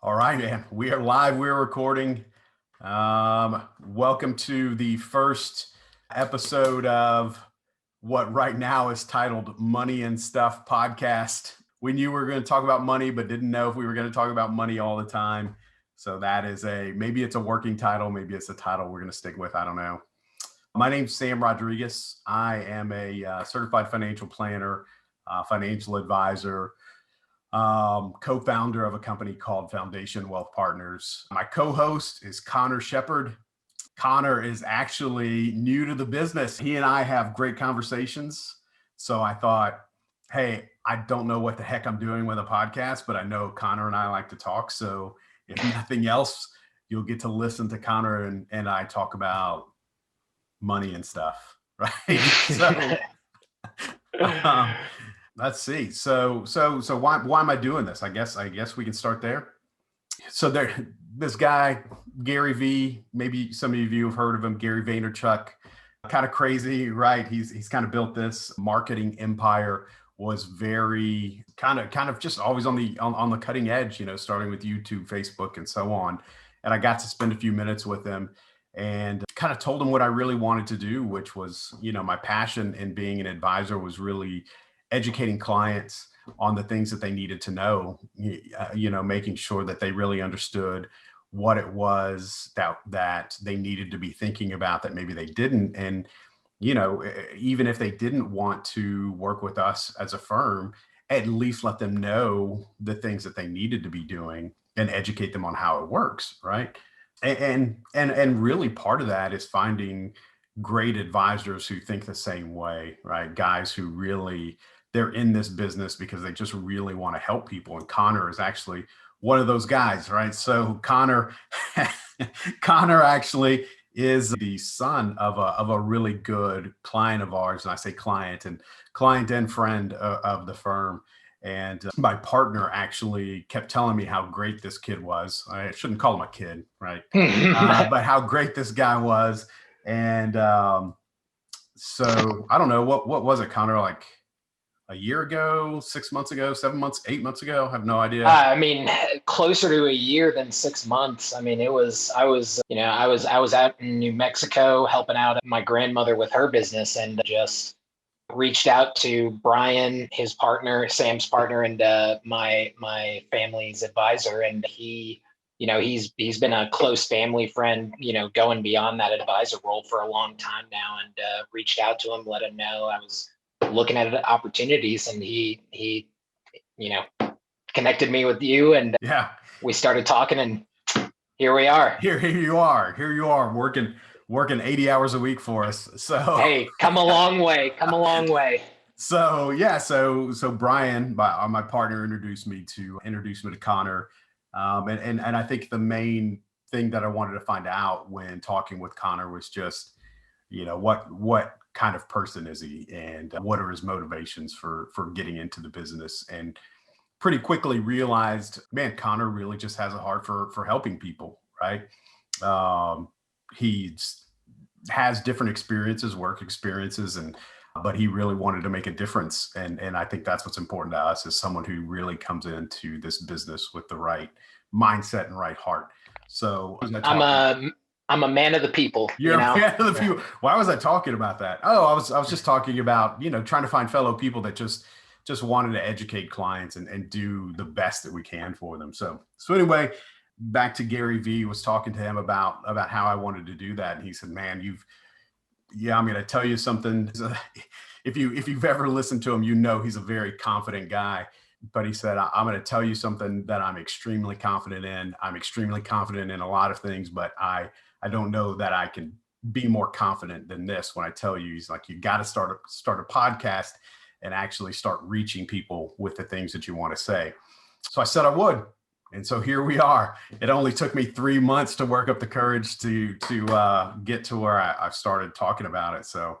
All right, man. We are live. We're recording. Welcome to the first episode of what right now is titled Money and Stuff Podcast. We knew we were going to talk about money, but didn't know if we were going to talk about money all the time. So that is maybe it's a working title. Maybe it's a title we're going to stick with. I don't know. My name's Sam Rodriguez. I am a certified financial planner, financial advisor, co-founder of a company called Foundation Wealth Partners. My co-host is Connor Shepard. Connor is actually new to the business. He and I have great conversations. So I thought, hey, I don't know what the heck I'm doing with a podcast, but I know Connor and I like to talk. So if nothing else, you'll get to listen to Connor and I talk about money and stuff, right? So let's see. So why am I doing this? I guess we can start there. So this guy, Gary V, maybe some of you have heard of him, Gary Vaynerchuk, kind of crazy, right? He's kind of built this marketing empire, was very kind of just always on the cutting edge, starting with YouTube, Facebook, and so on. And I got to spend a few minutes with him and kind of told him what I really wanted to do, which was, my passion in being an advisor was really educating clients on the things that they needed to know, making sure that they really understood what it was that they needed to be thinking about that maybe they didn't. And, even if they didn't want to work with us as a firm, at least let them know the things that they needed to be doing and educate them on how it works. Right. And really part of that is finding great advisors who think the same way, right? Guys who really, they're in this business because they just really want to help people. And Connor is actually one of those guys, right? So Connor actually is the son of a really good client of ours. And I say client and friend of the firm. And my partner actually kept telling me how great this kid was. I shouldn't call him a kid, right? But how great this guy was. And so I don't know, what was it, Connor, like a year ago, 6 months ago, 7 months, 8 months ago? I have no idea. Closer to a year than 6 months. I was out in New Mexico helping out my grandmother with her business and just reached out to Brian, his partner, Sam's partner, and my family's advisor. And he's been a close family friend, going beyond that advisor role for a long time now, and reached out to him, let him know I was looking at opportunities, and he connected me with you, and we started talking, and here we are. Here you are working 80 hours a week for us. So hey, come a long way. So so Brian, my partner, introduced me to Connor, and I think the main thing that I wanted to find out when talking with Connor was just, what kind of person is he, and what are his motivations for getting into the business. And pretty quickly realized, man, Connor really just has a heart for helping people, right? He has different experiences, work experiences, but he really wanted to make a difference. And I think that's what's important to us, is someone who really comes into this business with the right mindset and right heart. So I'm a man of the people. You're a man of the people. Why was I talking about that? Oh, I was just talking about, trying to find fellow people that just wanted to educate clients and do the best that we can for them. So anyway, back to Gary V, was talking to him about how I wanted to do that. And he said, man, I'm going to tell you something. If you've ever listened to him, he's a very confident guy. But he said, I'm going to tell you something that I'm extremely confident in. I'm extremely confident in a lot of things, but I don't know that I can be more confident than this when I tell you. He's like, you got to start a podcast and actually start reaching people with the things that you want to say. So I said I would. And so here we are. It only took me 3 months to work up the courage to get to where I've started talking about it. So,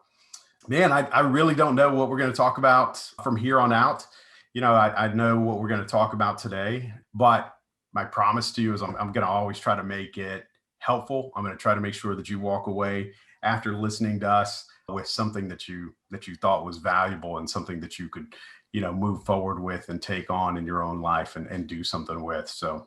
man, I really don't know what we're going to talk about from here on out. I know what we're going to talk about today, but my promise to you is I'm going to always try to make it helpful. I'm going to try to make sure that you walk away after listening to us with something that you thought was valuable and something that you could, move forward with and take on in your own life and do something with. So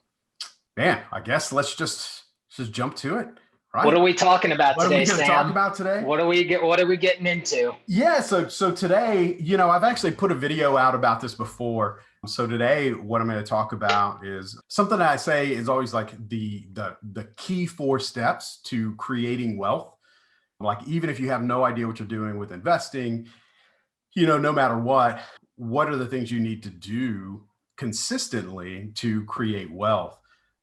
Man, I guess let's just jump to it, What right? are we talking about What are we today, going to talk Sam? about today? What are we getting into? Yeah, so today, I've actually put a video out about this before. So today, what I'm going to talk about is something that I say is always like the key 4 steps to creating wealth. Like even if you have no idea what you're doing with investing, no matter what are the things you need to do consistently to create wealth?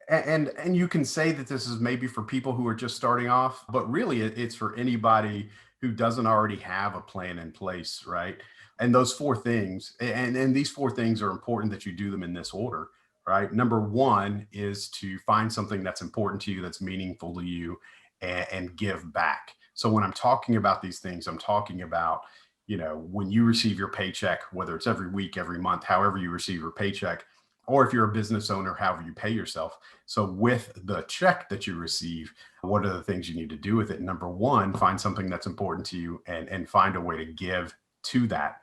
And you can say that this is maybe for people who are just starting off, but really it's for anybody who doesn't already have a plan in place, right? And those 4 things, and these 4 things are important that you do them in this order, right? Number one is to find something that's important to you, that's meaningful to you, and give back. So when I'm talking about these things, I'm talking about when you receive your paycheck, whether it's every week, every month, however you receive your paycheck, or if you're a business owner, however you pay yourself. So with the check that you receive, what are the things you need to do with it? Number one, find something that's important to you and find a way to give to that.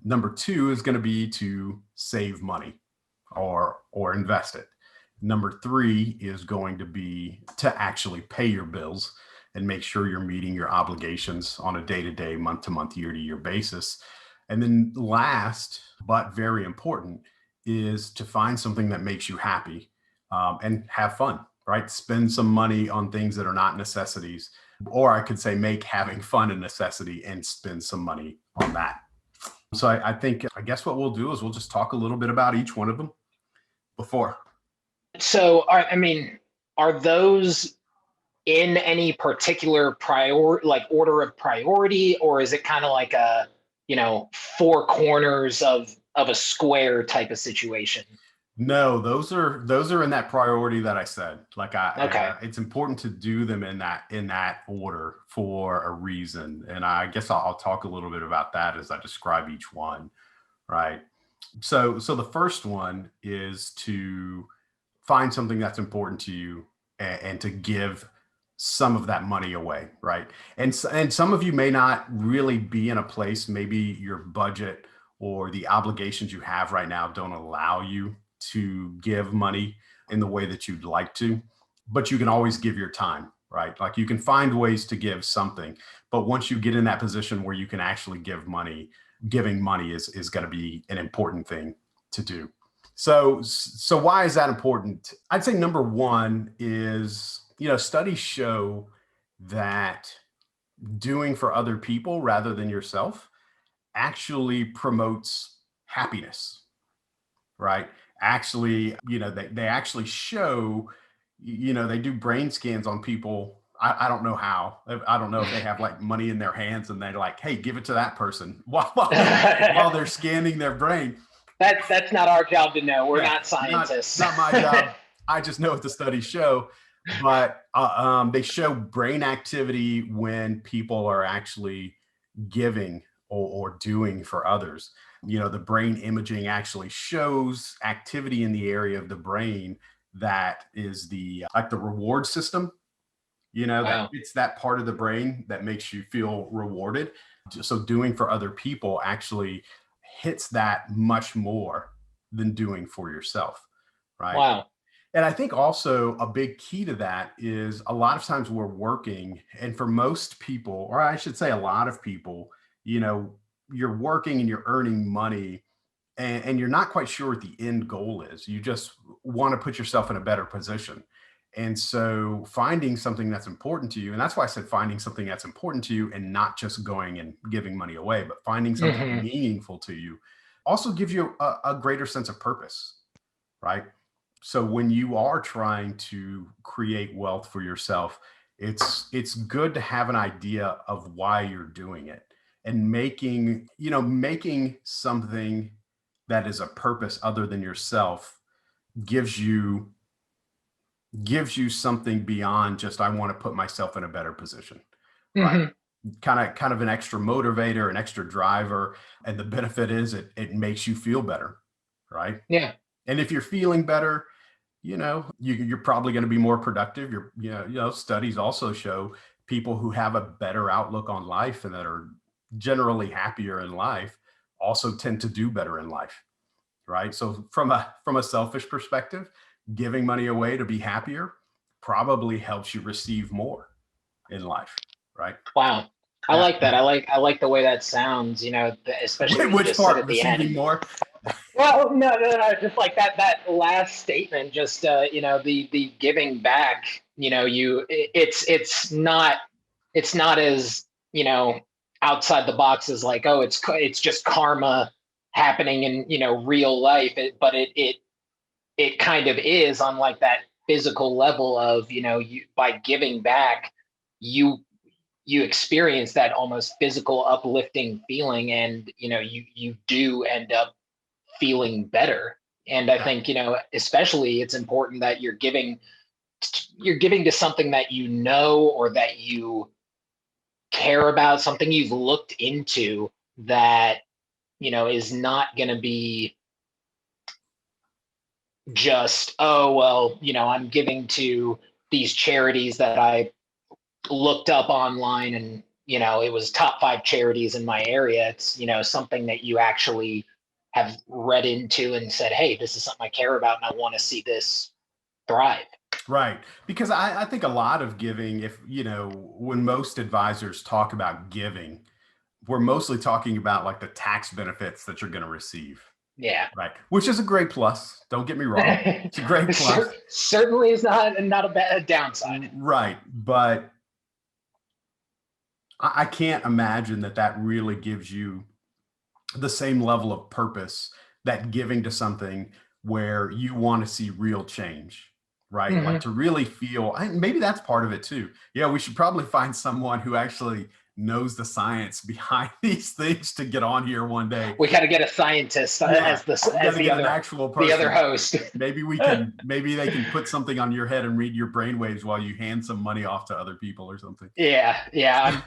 Number two is going to be to save money or invest it. Number three is going to be to actually pay your bills and make sure you're meeting your obligations on a day-to-day, month-to-month, year-to-year basis. And then last, but very important, is to find something that makes you happy, and have fun, right? Spend some money on things that are not necessities, or I could say make having fun a necessity and spend some money on that. So I think, I guess what we'll do is we'll just talk a little bit about each one of them before. So, I mean, are those in any particular like order of priority, or is it kind of like a, 4 corners of a square type of situation? No, those are in that priority that I said. Like Okay. it's important to do them in that order for a reason. And I guess I'll talk a little bit about that as I describe each one, right? So the first one is to find something that's important to you, and to give some of that money away, right? And some of you may not really be in a place, maybe your budget or the obligations you have right now don't allow you to give money in the way that you'd like to, but you can always give your time, right? Like you can find ways to give something, but once you get in that position where you can actually give money, giving money is going to be an important thing to do. So why is that important? I'd say number one is, studies show that doing for other people rather than yourself actually promotes happiness, right? Actually, they actually show, they do brain scans on people. I don't know how. I don't know if they have like money in their hands and they're like, hey, give it to that person while they're scanning their brain. That's not our job to know. We're Yeah, not scientists. not my job. I just know what the studies show. But they show brain activity when people are actually giving or doing for others. The brain imaging actually shows activity in the area of the brain that is the like the reward system. That Wow. it's that part of the brain that makes you feel rewarded. So doing for other people actually hits that much more than doing for yourself, right? Wow. And I think also a big key to that is a lot of times we're working, and for most people, or I should say a lot of people, you know, you're working and you're earning money, and you're not quite sure what the end goal is. You just want to put yourself in a better position. And so finding something that's important to you, and that's why I said finding something that's important to you and not just going and giving money away, but finding something Hmm. meaningful to you also gives you a greater sense of purpose, right? So when you are trying to create wealth for yourself, it's good to have an idea of why you're doing it, and making something that is a purpose other than yourself gives you something beyond just I want to put myself in a better position, right? Hmm. Kind of an extra motivator, an extra driver, and the benefit is it makes you feel better, right? Yeah. And if you're feeling better, you're probably going to be more productive. Studies also show people who have a better outlook on life and that are generally happier in life also tend to do better in life, right? So from a selfish perspective, giving money away to be happier probably helps you receive more in life, right? Wow. I Yeah. like that. I like the way that sounds, especially what you Which just said part? at the Receiving end. more? Well, no, just like that last statement, just the giving back, it's not as, outside the box as like, oh, it's just karma happening in, real life, but it kind of is on like that physical level of, you by giving back, you you experience that almost physical uplifting feeling, and you do end up feeling better. And I Yeah. think, especially it's important that you're giving to something that or that you care about, something you've looked into, that is not going to be just, oh well, I'm giving to these charities that I looked up online, and it was top 5 charities in my area. It's something that you actually have read into and said, hey, this is something I care about and I want to see this thrive. Right. Because I think a lot of giving, if, when most advisors talk about giving, we're mostly talking about like the tax benefits that you're going to receive. Yeah. Right. Which is a great plus. Don't get me wrong. It's a great plus. Certainly is not a bad downside. Right. But I can't imagine that really gives you the same level of purpose that giving to something where you want to see real change, right? Like Hmm. to really feel, maybe that's part of it too. Yeah, we should probably find someone who actually knows the science behind these things to get on here one day. We got to get a scientist Yeah, as the we got as to the get an other actual person. the other host. Maybe they can put something on your head and read your brainwaves while you hand some money off to other people or something. Yeah,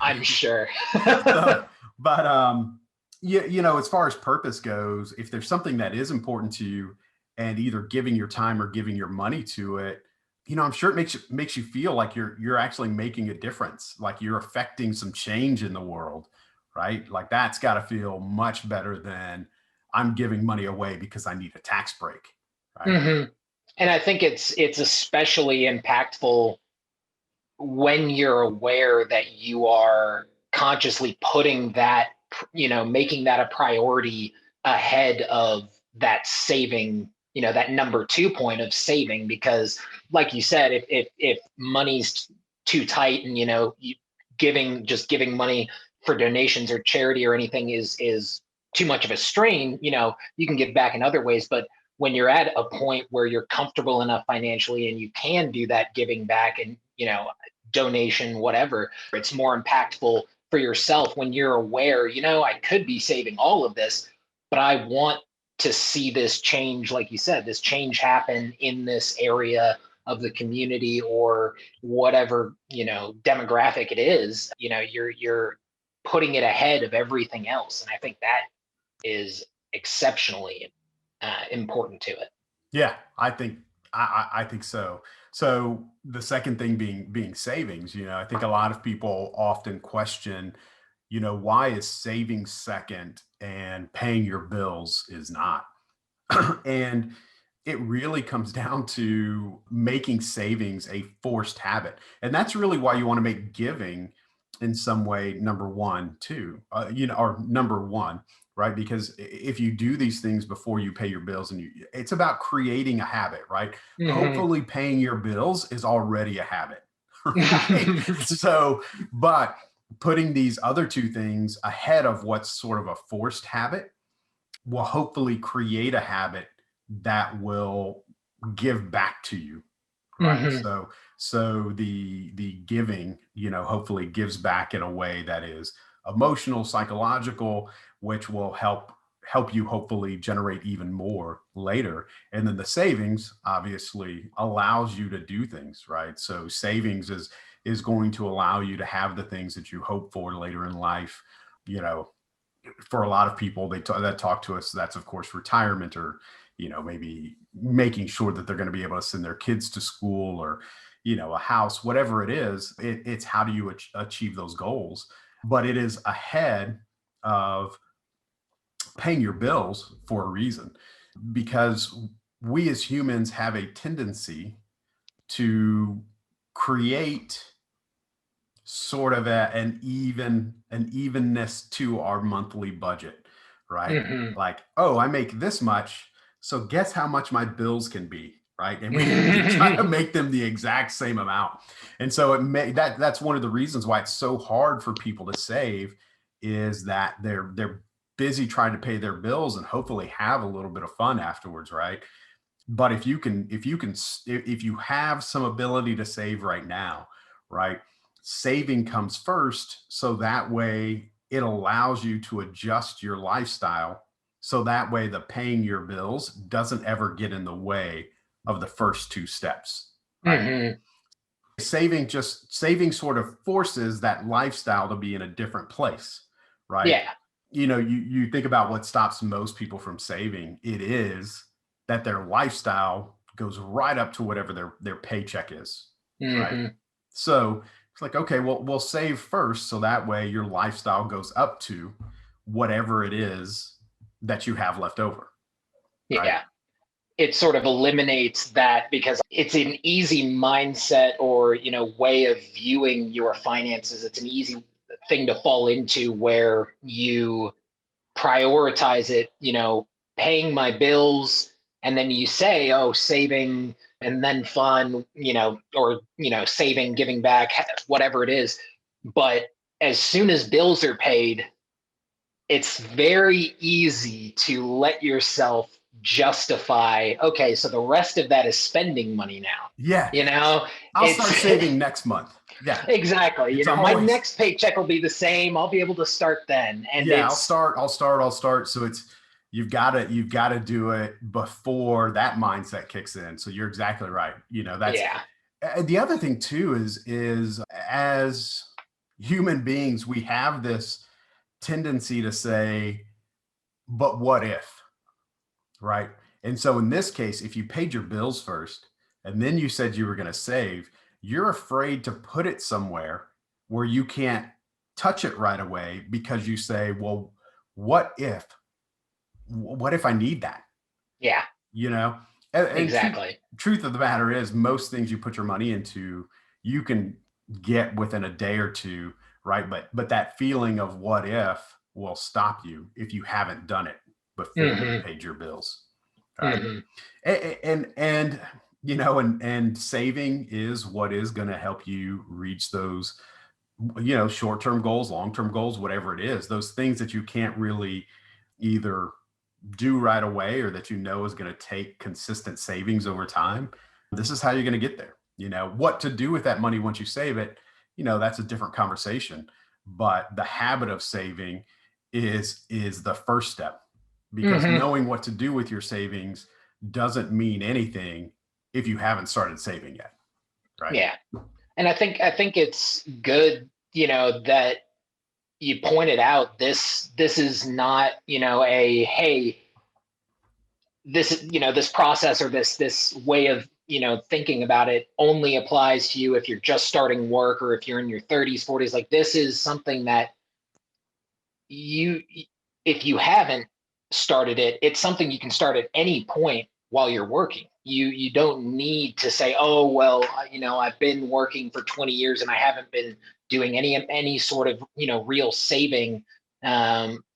I'm sure. So, but as far as purpose goes, if there's something that is important to you, and either giving your time or giving your money to it, I'm sure it makes you feel like you're actually making a difference, like you're affecting some change in the world, right? Like that's got to feel much better than I'm giving money away because I need a tax break, right? Hmm. And I think it's especially impactful when you're aware that you are consciously putting that, making that a priority ahead of that saving, that number 2 point of saving. Because like you said, if money's too tight, and giving money for donations or charity or anything is too much of a strain, you can give back in other ways. But when you're at a point where you're comfortable enough financially and you can do that giving back, and donation, whatever, it's more impactful for yourself when you're aware, I could be saving all of this, but I want to see this change, like you said, this change happen in this area of the community, or whatever, demographic it is. You're putting it ahead of everything else. And I think that is exceptionally important to it. Yeah, I think so. So the second thing being savings, I think a lot of people often question, why is saving second and paying your bills is not? And it really comes down to making savings a forced habit. And that's really why you want to make giving in some way number one, too, or number one, right? Because if you do these things before you pay your bills, and it's about creating a habit, right? Hmm. Hopefully, paying your bills is already a habit, right? So, but putting these other two things ahead of what's sort of a forced habit will hopefully create a habit that will give back to you, right? Hmm. So the giving, hopefully gives back in a way that is emotional, psychological, which will help you hopefully generate even more later. And then the savings obviously allows you to do things, right? So savings is going to allow you to have the things that you hope for later in life. you know for a lot of people that talk to us, that's of course retirement, or maybe making sure that they're going to be able to send their kids to school, or a house, whatever it is. It's how do you achieve those goals, but it is ahead of paying your bills for a reason. Because we as humans have a tendency to create sort of an evenness to our monthly budget, right? Hmm. Like, oh, I make this much, so guess how much my bills can be, right? And we try to make them the exact same amount. And so that's one of the reasons why it's so hard for people to save, is that they're busy trying to pay their bills and hopefully have a little bit of fun afterwards, right? But if you have some ability to save right now, right? Saving comes first, so that way it allows you to adjust your lifestyle, so that way the paying your bills doesn't ever get in the way of the first two steps, right? Hmm. Saving sort of forces that lifestyle to be in a different place, right? Yeah. You think about what stops most people from saving, it is that their lifestyle goes right up to whatever their paycheck is, right? Hmm. So it's like, okay, well, we'll save first, so that way your lifestyle goes up to whatever it is that you have left over, right? Yeah. It sort of eliminates that, because it's an easy mindset, or way of viewing your finances. It's an easy thing to fall into, where you prioritize it, paying my bills, and then you say, oh, saving, and then fun, or saving, giving back, whatever it is. But as soon as bills are paid, it's very easy to let yourself justify, okay, so the rest of that is spending money now. Yeah, You know, I'll start it's saving next month. Yeah, exactly, it's my always, next paycheck will be the same. I'll be able to start then. And yeah, it's, I'll start. So it's, you've got to do it before that mindset kicks in. So you're exactly right. That's yeah. the other thing too, is as human beings, we have this tendency to say, but what if, right? And so in this case, if you paid your bills first and then you said you were going to save, you're afraid to put it somewhere where you can't touch it right away, because you say, well, what if, what if I need that? Yeah, You know, and exactly. truth of the matter is, most things you put your money into, you can get within a day or two, right? But that feeling of what if will stop you if you haven't done it before you Hmm. paid your bills, right? Hmm. And and saving is what is going to help you reach those, short-term goals, long-term goals, whatever it is, those things that you can't really either do right away, or that is going to take consistent savings over time. This is how you're going to get there. What to do with that money once you save it, that's a different conversation. But the habit of saving is the first step, because Hmm. knowing what to do with your savings doesn't mean anything if you haven't started saving yet, right? Yeah. And I think it's good, that you pointed out, this is not, a, hey, this process, or this way of, thinking about it only applies to you if you're just starting work, or if you're in your 30s, 40s. Like, this is something that you if you haven't started it, it's something you can start at any point while you're working. You don't need to say, oh, well, I've been working for 20 years and I haven't been doing any sort of, real saving.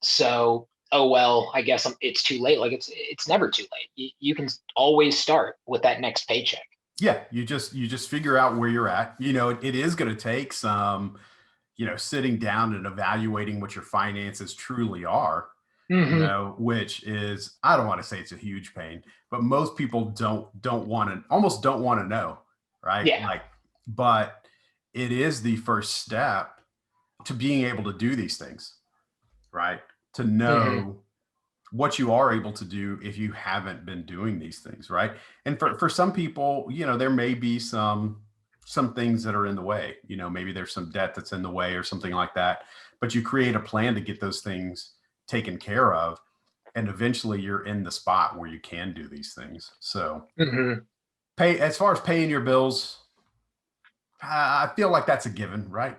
So, oh, well, I guess it's too late. Like, it's never too late. You can always start with that next paycheck. Yeah, you just figure out where you're at. It is going to take some, sitting down and evaluating what your finances truly are, Hmm. which is, I don't want to say it's a huge pain, but most people almost don't want to know, right? Yeah. Like, but it is the first step to being able to do these things, right? To Hmm. know what you are able to do if you haven't been doing these things, right? And for some people, there may be some things that are in the way. Maybe there's some debt that's in the way or something like that, but you create a plan to get those things taken care of, and eventually you're in the spot where you can do these things. So, Hmm. pay as far as paying your bills, I feel like that's a given, right?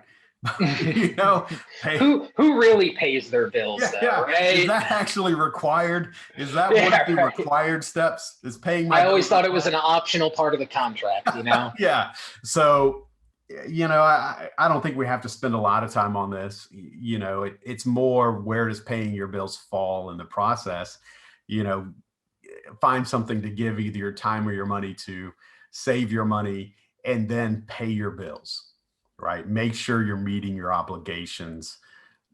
You know, pay. Who really pays their bills Yeah, though, yeah. Is right? that actually required? Is that one of Yeah, the right. required steps? Is paying my I always bills thought it was required? an optional part of the contract, you know? Yeah. So, I don't think we have to spend a lot of time on this. It's more, where does paying your bills fall in the process? You know, find something to give either your time or your money to, save your money, and then pay your bills, right? Make sure you're meeting your obligations.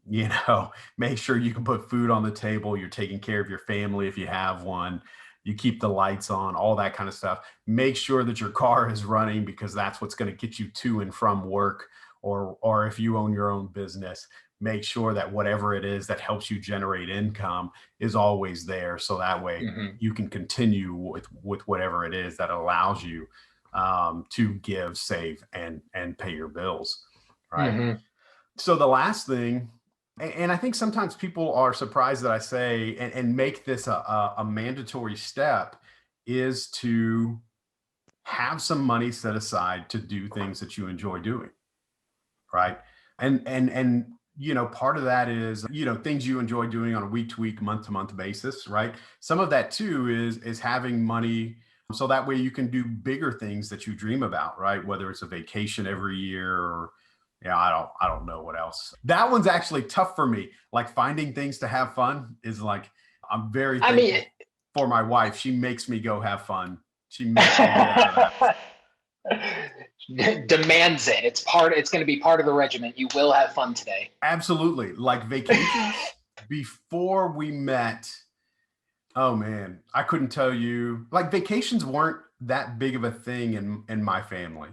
Make sure you can put food on the table, you're taking care of your family if you have one, you keep the lights on, all that kind of stuff. Make sure that your car is running, because that's what's going to get you to and from work. Or if you own your own business, make sure that whatever it is that helps you generate income is always there, so that way Hmm. you can continue with whatever it is that allows you to give, save, and pay your bills, right? Hmm. So the last thing, and I think sometimes people are surprised that I say and make this a mandatory step, is to have some money set aside to do things that you enjoy doing, right? And part of that is, things you enjoy doing on a week to week, month to month basis, right? Some of that too is having money, so that way you can do bigger things that you dream about, right? Whether it's a vacation every year, or yeah, I don't know what else. That one's actually tough for me. Like, finding things to have fun is like, I'm very I mean, thankful for my wife. She makes me go have fun. She makes me get out of that. demands it. It's going to be part of the regiment. You will have fun today. Absolutely. Like, vacations before we met. Oh man, I couldn't tell you. Like, vacations weren't that big of a thing in my family,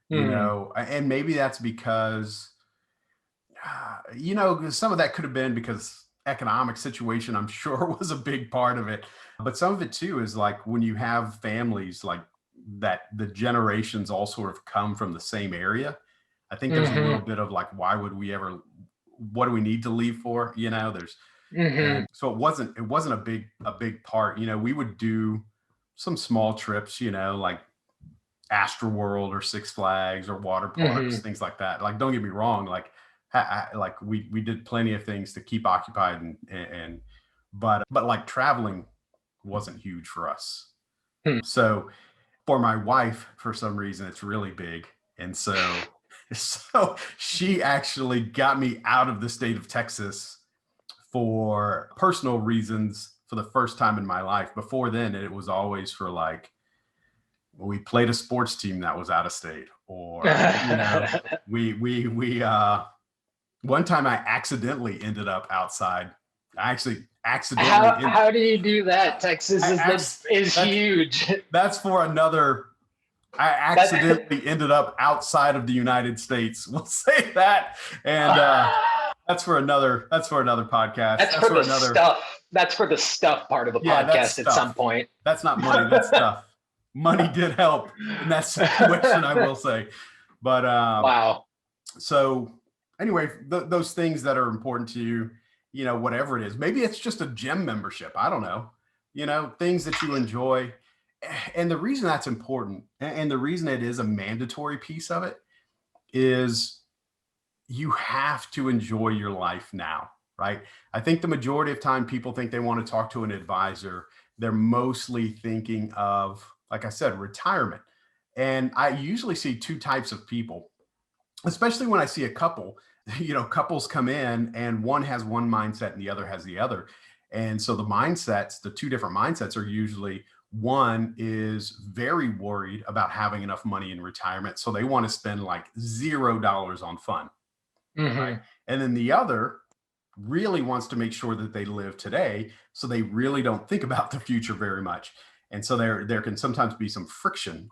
Hmm. and maybe that's because some of that could have been because economic situation, I'm sure, was a big part of it. But some of it too is like, when you have families like that, the generations all sort of come from the same area. I think there's a little Hmm. bit of like, why would we ever, what do we need to leave for? There's, Hmm. and so it wasn't a big part. We would do some small trips, like Astroworld or Six Flags or water parks, Hmm. things like that. Like, don't get me wrong, like, like we did plenty of things to keep occupied, but like, traveling wasn't huge for us. So for my wife, for some reason, it's really big, and so she actually got me out of the state of Texas for personal reasons for the first time in my life. Before then, it was always for like, we played a sports team that was out of state, or we one time I accidentally ended up outside. I actually accidentally how do you do that? Texas I is huge. that's for another. I That accidentally ended up outside of the United States. We'll say that, and that's for another podcast. that's That's for for the another. stuff. That's for the stuff part of the Yeah, that's podcast at some stuff. point. That's not money. That's stuff. Money did help in that situation, I will say. But Wow. so anyway, those things that are important to you, whatever it is, maybe it's just a gym membership. I don't know, things that you enjoy. And the reason that's important, and the reason it is a mandatory piece of it, is you have to enjoy your life now, right? I think the majority of time people think they want to talk to an advisor. They're mostly thinking of, like I said, retirement. And I usually see two types of people, especially when I see a couple. Couples come in and one has one mindset and the other has the other. And so the two different mindsets are usually, one is very worried about having enough money in retirement. So they want to spend like $0 on fun, right? Hmm. And then the other really wants to make sure that they live today. So they really don't think about the future very much. And so there can sometimes be some friction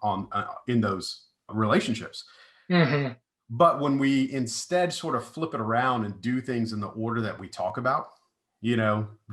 in those relationships. Hmm. But when we instead sort of flip it around and do things in the order that we talk about,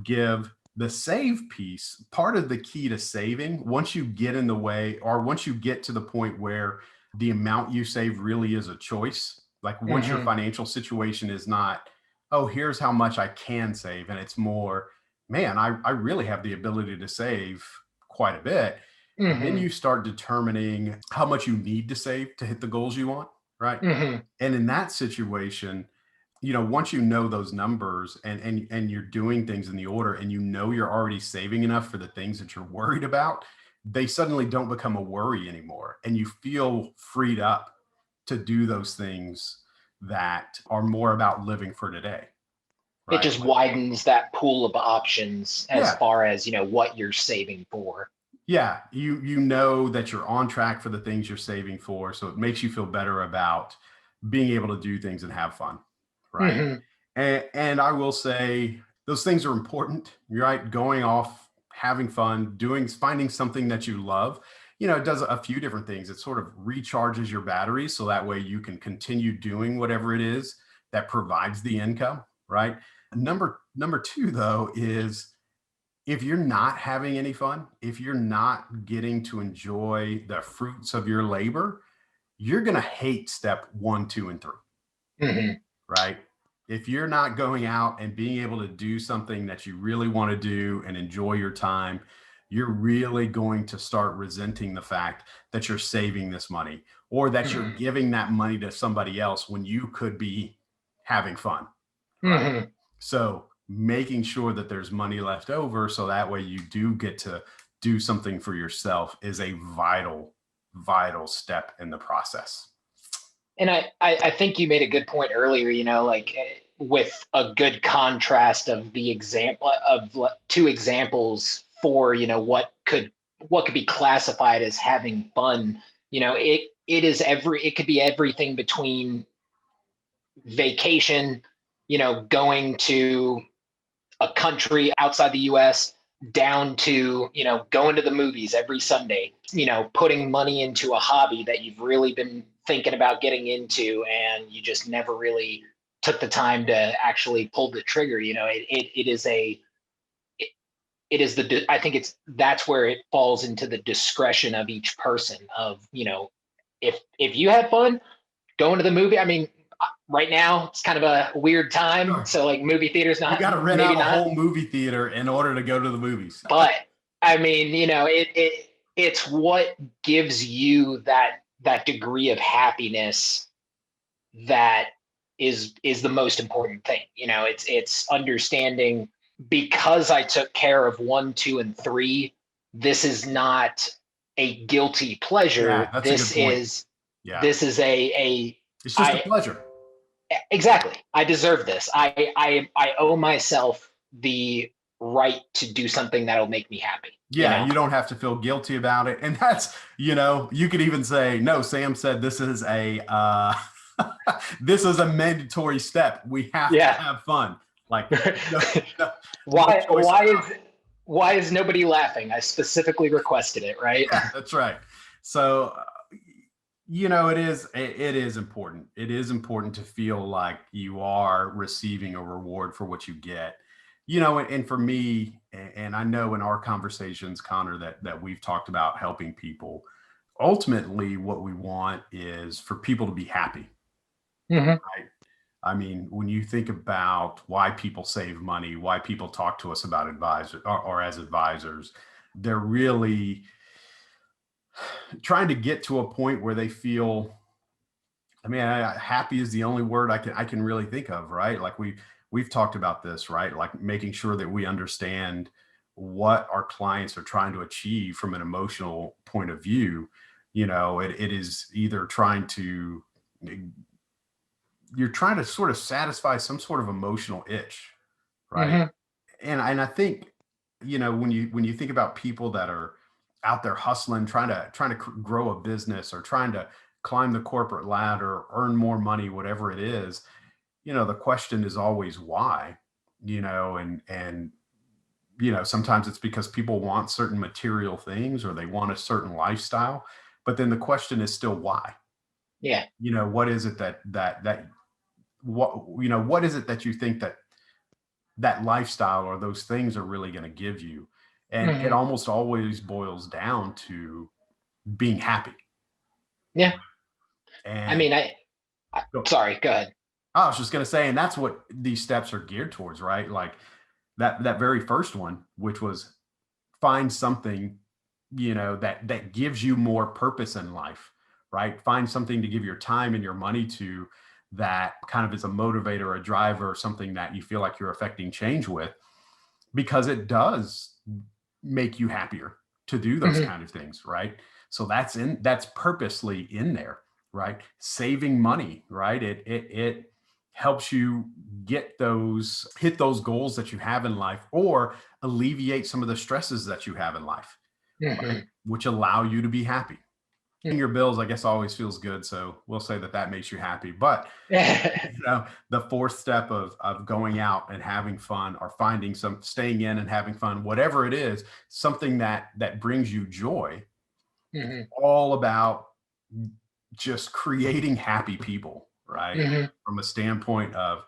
give the save piece, part of the key to saving, once you get in the way, or once you get to the point where the amount you save really is a choice, like once your Hmm. financial situation is not, oh, here's how much I can save, and it's more, man, I really have the ability to save quite a bit. Then Hmm. you start determining how much you need to save to hit the goals you want. right? Hmm. And in that situation, once you know those numbers and you're doing things in the order and you're already saving enough for the things that you're worried about, they suddenly don't become a worry anymore. And you feel freed up to do those things that are more about living for today, It right? just widens that pool of options as Yeah. far as, what you're saving for. Yeah. You know that you're on track for the things you're saving for. So it makes you feel better about being able to do things and have fun. Right. Hmm. And I will say those things are important, right? Going off, having fun, finding something that you love. It does a few different things. It sort of recharges your batteries so that way you can continue doing whatever it is that provides the income, right? Number two, though, is if you're not having any fun, if you're not getting to enjoy the fruits of your labor, you're going to hate step one, two, and three, Hmm. right? If you're not going out and being able to do something that you really want to do and enjoy your time, you're really going to start resenting the fact that you're saving this money or that you're Hmm. giving that money to somebody else when you could be having fun, right? Hmm. So making sure that there's money left over so that way you do get to do something for yourself is a vital step in the process. And I think you made a good point earlier, like with a good contrast of the example of two examples for, what could be classified as having fun. It could be everything between vacation, going to a country outside the US down to, going to the movies every Sunday, putting money into a hobby that you've really been thinking about getting into and you just never really took the time to actually pull the trigger. It is it, it is I think that's where it falls into the discretion of each person of, if you had fun going to the movie. I mean, right now it's kind of a weird time, Sure. so like movie theaters You not got to rent maybe out a not, whole movie theater in order to go to the movies. but I mean, it's what gives you that degree of happiness that is the most important thing. It's understanding, because I took care of one, two, and three, this is not a guilty Yeah, pleasure. that's a good point. Yeah. This is a It's just a I pleasure. exactly. I deserve this. I owe myself the right to do something that'll make me happy. Yeah, you don't have to feel guilty about it. And that's, you could even say, no, Sam said this is a this is a mandatory step. We have to Yeah. have fun. Like no, no, no why choice why about is it. why is nobody laughing? I specifically requested it, right? Yeah, that's right. So it is important. It is important to feel like you are receiving a reward for what you get. And for me, and I know in our conversations, Connor, that we've talked about helping people. Ultimately, what we want is for people to be happy, Hmm. right? I mean, when you think about why people save money, why people talk to us about advisors or as advisors, they're really trying to get to a point where they feel, I mean, happy is the only word I can really think of, right? Like we've talked about this, right? Like making sure that we understand what our clients are trying to achieve from an emotional point of view. It is either you're trying to sort of satisfy some sort of emotional itch, right? Hmm. And I think, when you think about people that are out there hustling, trying to grow a business or trying to climb the corporate ladder, earn more money, whatever it is, the question is always why, and sometimes it's because people want certain material things or they want a certain lifestyle, but then the question is still why. Yeah. What is it what is it that you think that lifestyle or those things are really going to give you? And it Hmm. almost always boils down to being happy. Yeah. I And mean, sorry, go ahead. I was just going to say, and that's what these steps are geared towards, right? Like that very first one, which was find something, that gives you more purpose in life, right? Find something to give your time and your money to that kind of is a motivator, a driver, or something that you feel like you're affecting change with, because it does make you happier to do those Mhm. kind of things, right? So that's purposely in there, right? Saving money, right? It helps you hit those goals that you have in life, or alleviate some of the stresses that you have in life, right? Mhm. Which allow you to be happy. Paying your bills, I guess, always feels good. So we'll say that that makes you happy. But the fourth step of going out and having fun, or staying in and having fun, whatever it is, something that brings you joy, Mhm. all about just creating happy people, right? Mhm. From a standpoint of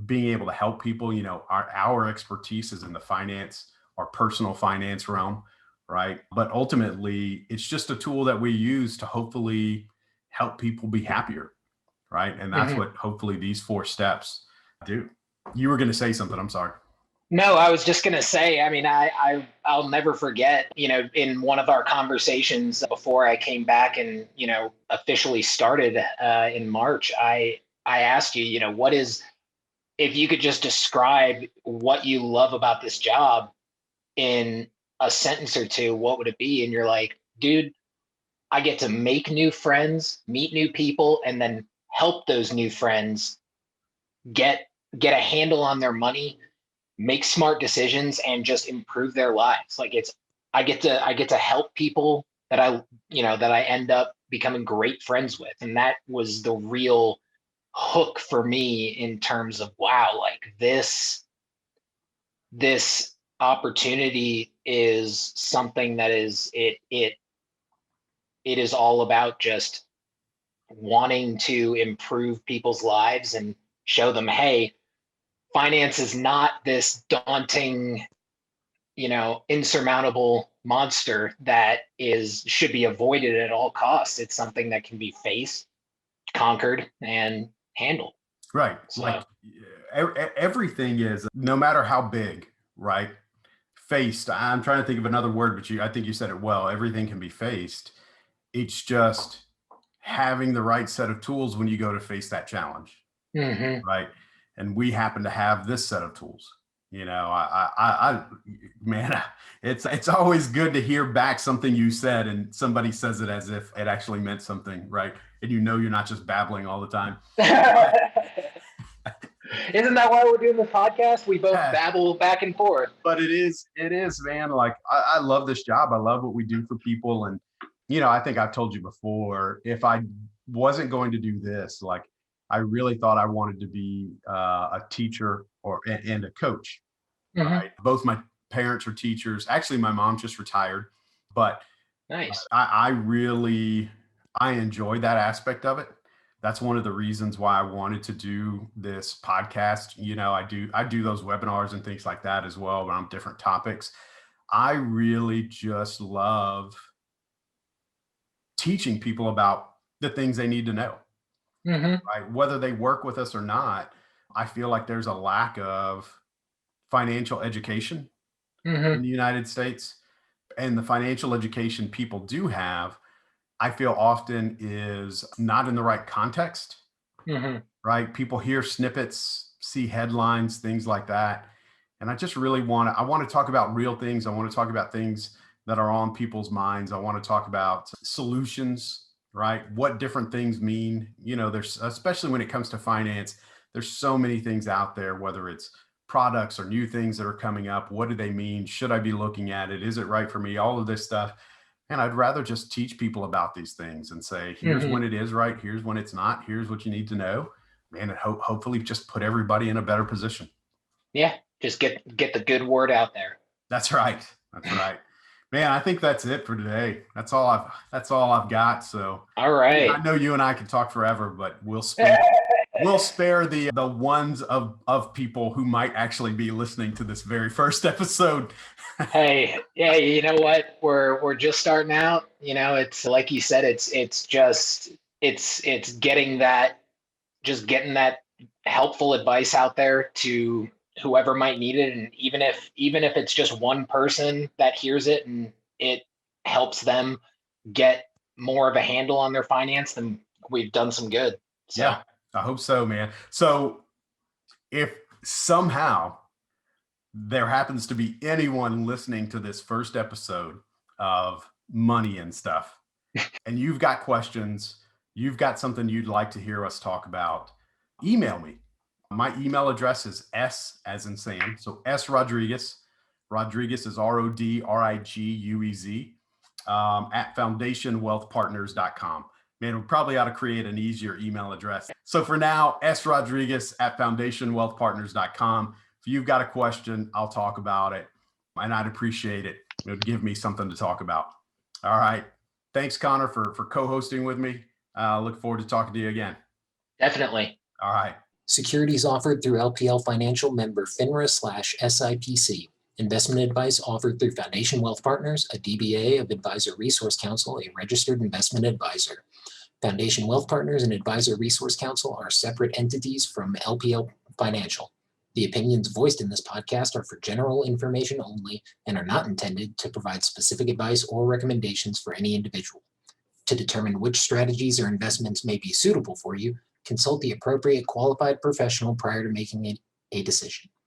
being able to help people. Our expertise is in the finance or personal finance realm, right? But ultimately, it's just a tool that we use to hopefully help people be happier, right? And that's Mhm. what hopefully these four steps do. You were going to say something. I'm sorry. No, I was just gonna say, I mean, I'll never forget, in one of our conversations before I came back and, officially started in March, I asked you, what is, if you could just describe what you love about this job in a sentence or two, what would it be? And you're like, dude, I get to make new friends, meet new people, and then help those new friends get get a handle on their money, make smart decisions, and just improve their lives. Like, I get to help people that I end up becoming great friends with. And that was the real hook for me, in terms of, wow, like this opportunity is something that it is all about just wanting to improve people's lives and show them, hey, finance is not this daunting, insurmountable monster that should be avoided at all costs. It's something that can be faced, conquered, and handled. Right. Like So, everything is, no matter how big, right? Faced. I'm trying to think of another word, but I think you said it well. Everything can be faced. It's just having the right set of tools when you go to face that challenge, mhm. right? And we happen to have this set of tools. Man, it's always good to hear back something you said, and somebody says it as if it actually meant something, right? And you're not just babbling all the time. But Isn't that why we're doing this podcast? We both yeah, babble back and forth. but it is, man. Like I love this job. I love what we do for people. And I think I've told you before, if I wasn't going to do this, like I really thought I wanted to be a teacher and a coach, Hmm. right? Both my parents are teachers. Actually, my mom just retired, but Nice. I really I enjoy that aspect of it. That's one of the reasons why I wanted to do this podcast. I do those webinars and things like that as well, but on different topics. I really just love teaching people about the things they need to know, Hmm. right? Whether they work with us or not. I feel like there's a lack of financial education in Hmm. the United States, and the financial education people do have, I feel often is not in the right context, Hmm. right? People hear snippets, see headlines, things like that. And I just really I want to talk about real things. I want to talk about things that are on people's minds. I want to talk about solutions, right? What different things mean. There's, especially when it comes to finance, there's so many things out there, whether it's products or new things that are coming up. What do they mean? Should I be looking at it? Is it right for me? All of this stuff. And I'd rather just teach people about these things and say, here's Hmm. when it is right. Here's when it's not. Here's what you need to know, man. And hopefully just put everybody in a better position. Yeah. Just get the good word out there. That's right. That's right. Man, I think that's it for today. That's all I've got. So All I right. know you and I could talk forever, but we'll spare the ones of people who might actually be listening to this very first episode. Hey, yeah, you know what? We're just starting out. It's like you said, it's getting that helpful advice out there to whoever might need it. And even if it's just one person that hears it and it helps them get more of a handle on their finance, then we've done some good. So. Yeah, I hope so, man. So if somehow there happens to be anyone listening to this first episode of Money and Stuff, and you've got questions, you've got something you'd like to hear us talk about, email me. My email address is S as in Sam. So S Rodriguez. Rodriguez is RODRIGUEZ at foundationwealthpartners.com. Man, we probably ought to create an easier email address. So for now, S Rodriguez at foundationwealthpartners.com. If you've got a question, I'll talk about it. And I'd appreciate it. It would give me something to talk about. All right. Thanks, Connor, for co-hosting with me. Look forward to talking to you again. Definitely. All right. Securities offered through LPL Financial, member FINRA/SIPC. Investment advice offered through Foundation Wealth Partners, a DBA of Advisor Resource Council, a registered investment advisor. Foundation Wealth Partners and Advisor Resource Council are separate entities from LPL Financial. The opinions voiced in this podcast are for general information only and are not intended to provide specific advice or recommendations for any individual. To determine which strategies or investments may be suitable for you, consult the appropriate qualified professional prior to making a decision.